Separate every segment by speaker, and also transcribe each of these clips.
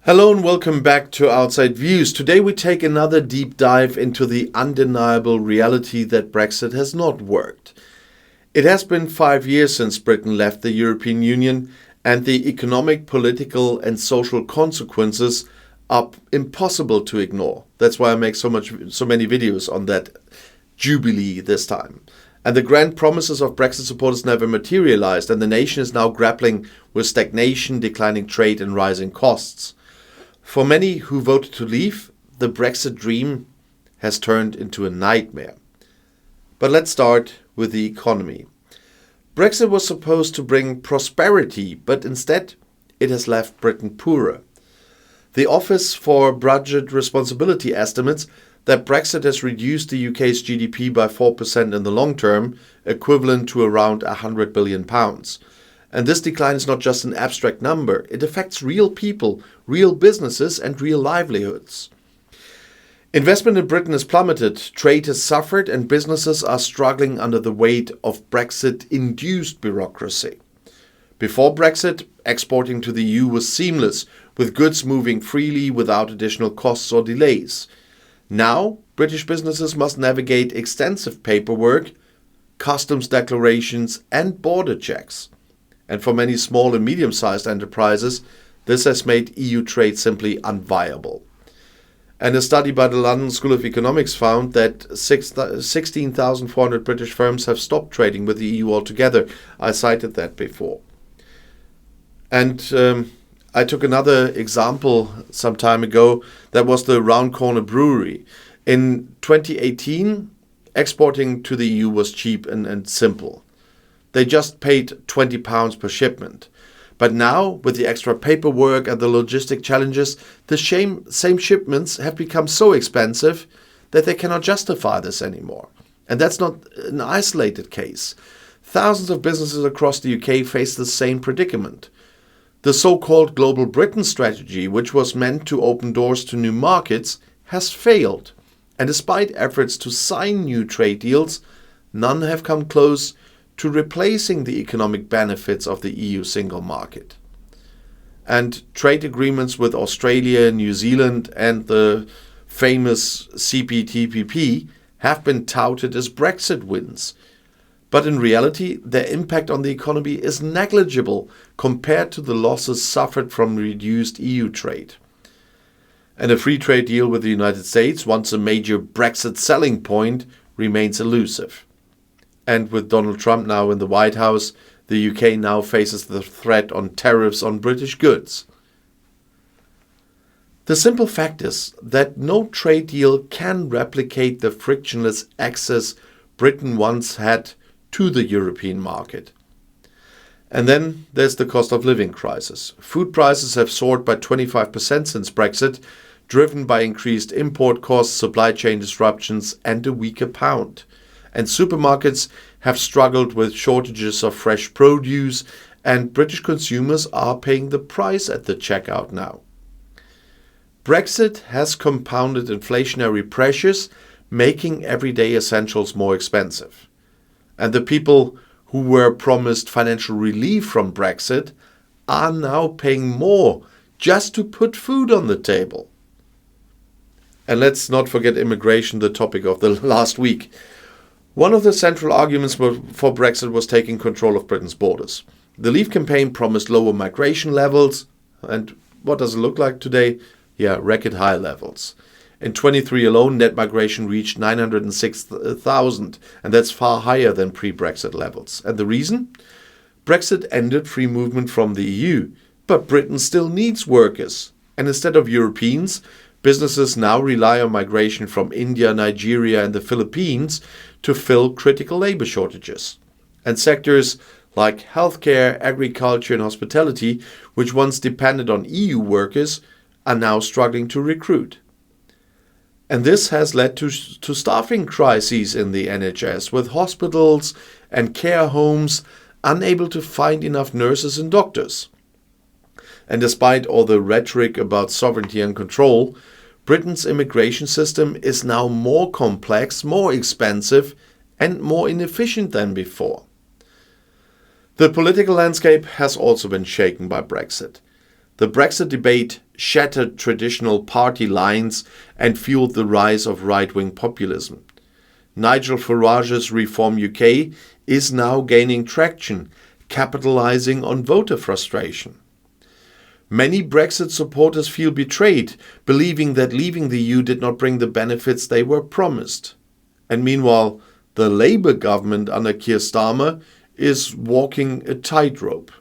Speaker 1: Hello and welcome back to Outside Views. Today we take another deep dive into the undeniable reality that Brexit has not worked. It has been 5 years since Britain left the European Union, and the economic, political and social consequences are impossible to ignore. That's why I make so many videos on that jubilee this time. And the grand promises of Brexit supporters never materialized, and the nation is now grappling with stagnation, declining trade and rising costs. For many who voted to leave, the Brexit dream has turned into a nightmare. But let's start with the economy. Brexit was supposed to bring prosperity, but instead it has left Britain poorer. The Office for Budget Responsibility estimates that Brexit has reduced the UK's GDP by 4% in the long term, equivalent to around £100 billion. And this decline is not just an abstract number, it affects real people, real businesses and real livelihoods. Investment in Britain has plummeted, trade has suffered and businesses are struggling under the weight of Brexit-induced bureaucracy. Before Brexit, exporting to the EU was seamless, with goods moving freely without additional costs or delays. Now, British businesses must navigate extensive paperwork, customs declarations and border checks. And for many small and medium-sized enterprises, this has made EU trade simply unviable. And a study by the London School of Economics found that 16,400 British firms have stopped trading with the EU altogether. I cited that before. And I took another example some time ago. That was the Round Corner Brewery. In 2018, exporting to the EU was cheap and simple. They just paid £20 per shipment. But now, with the extra paperwork and the logistic challenges, the same shipments have become so expensive that they cannot justify this anymore. And that's not an isolated case. Thousands of businesses across the UK face the same predicament. The so-called Global Britain strategy, which was meant to open doors to new markets, has failed. And despite efforts to sign new trade deals, none have come close to replacing the economic benefits of the EU single market. And trade agreements with Australia, New Zealand and the famous CPTPP have been touted as Brexit wins. But in reality, their impact on the economy is negligible compared to the losses suffered from reduced EU trade. And a free trade deal with the United States, once a major Brexit selling point, remains elusive. And with Donald Trump now in the White House, the UK now faces the threat on tariffs on British goods. The simple fact is that no trade deal can replicate the frictionless access Britain once had to the European market. And then there's the cost of living crisis. Food prices have soared by 25% since Brexit, driven by increased import costs, supply chain disruptions and a weaker pound. And supermarkets have struggled with shortages of fresh produce, and British consumers are paying the price at the checkout now. Brexit has compounded inflationary pressures, making everyday essentials more expensive. And the people who were promised financial relief from Brexit are now paying more just to put food on the table. And let's not forget immigration, the topic of the last week. One of the central arguments for Brexit was taking control of Britain's borders. The Leave campaign promised lower migration levels, and what does it look like today? Yeah, record high levels. In 23 alone, net migration reached 906,000, and that's far higher than pre-Brexit levels. And the reason? Brexit ended free movement from the EU, but Britain still needs workers. And instead of Europeans, businesses now rely on migration from India, Nigeria and the Philippines to fill critical labor shortages. And sectors like healthcare, agriculture and hospitality, which once depended on EU workers, are now struggling to recruit. And this has led to staffing crises in the NHS, with hospitals and care homes unable to find enough nurses and doctors. And despite all the rhetoric about sovereignty and control, Britain's immigration system is now more complex, more expensive, and more inefficient than before. The political landscape has also been shaken by Brexit. The Brexit debate shattered traditional party lines and fueled the rise of right-wing populism. Nigel Farage's Reform UK is now gaining traction, capitalizing on voter frustration. Many Brexit supporters feel betrayed, believing that leaving the EU did not bring the benefits they were promised. And meanwhile, the Labour government under Keir Starmer is walking a tightrope.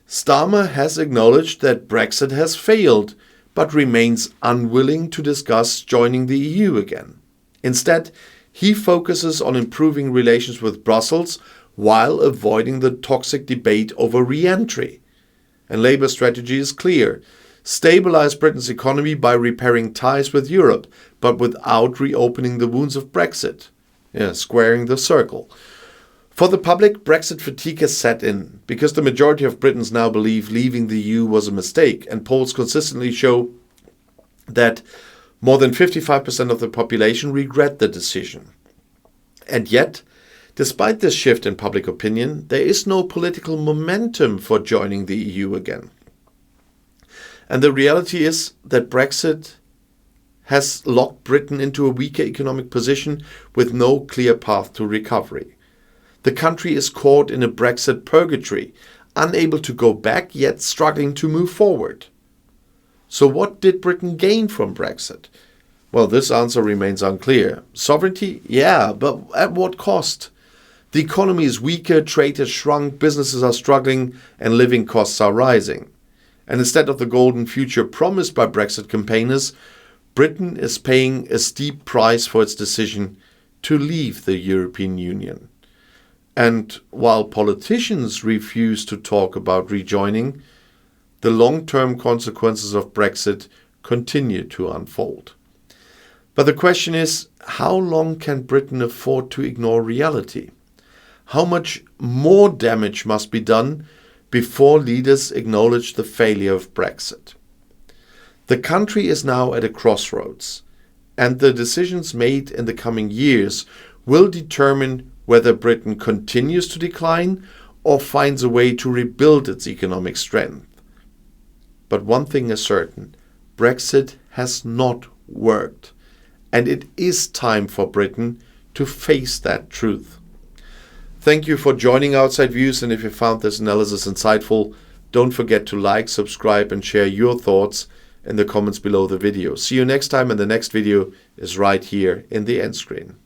Speaker 1: Starmer has acknowledged that Brexit has failed, but remains unwilling to discuss joining the EU again. Instead, he focuses on improving relations with Brussels while avoiding the toxic debate over re-entry. And Labour's strategy is clear: stabilize Britain's economy by repairing ties with Europe, but without reopening the wounds of Brexit. Squaring the circle. For the public, Brexit fatigue has set in, because the majority of Britons now believe leaving the EU was a mistake, and polls consistently show that more than 55% of the population regret the decision. And yet, despite this shift in public opinion, there is no political momentum for joining the EU again. And the reality is that Brexit has locked Britain into a weaker economic position with no clear path to recovery. The country is caught in a Brexit purgatory, unable to go back, yet struggling to move forward. So what did Britain gain from Brexit? Well, this answer remains unclear. Sovereignty? Yeah, but at what cost? The economy is weaker, trade has shrunk, businesses are struggling, and living costs are rising. And instead of the golden future promised by Brexit campaigners, Britain is paying a steep price for its decision to leave the European Union. And while politicians refuse to talk about rejoining, the long-term consequences of Brexit continue to unfold. But the question is, how long can Britain afford to ignore reality? How much more damage must be done before leaders acknowledge the failure of Brexit? The country is now at a crossroads, and the decisions made in the coming years will determine whether Britain continues to decline or finds a way to rebuild its economic strength. But one thing is certain: Brexit has not worked, and it is time for Britain to face that truth. Thank you for joining Outside Views, and if you found this analysis insightful, don't forget to like, subscribe, and share your thoughts in the comments below the video. See you next time, and the next video is right here in the end screen.